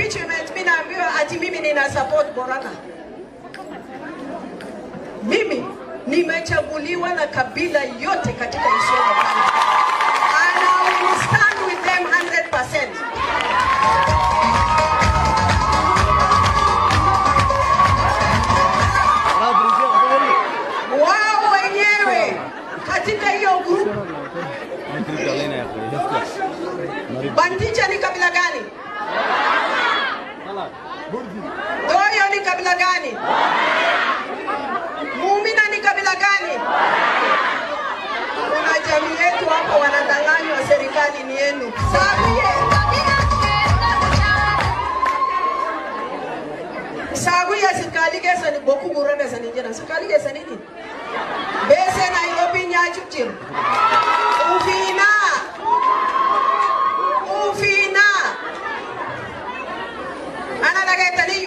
impeachment mimi naambiwa ati mimi nina support Borana. Mimi nimechaguliwa na kabila yote katika Isiolo County. And I will stand with them 100%. Wao wenyewe katika hiyo group. Banticha ni kabila gani? Doyo ni kabila gani? Muumina ni kabila gani? Kuna jamii yetu hapa wanadanganywa serikali ni yenu. Sagu ya serikali kesa ni boku gurada sa ninjana. Serikali kesa nini? Bese Nairobi nyachuchir. Ufina. Ana lagay tali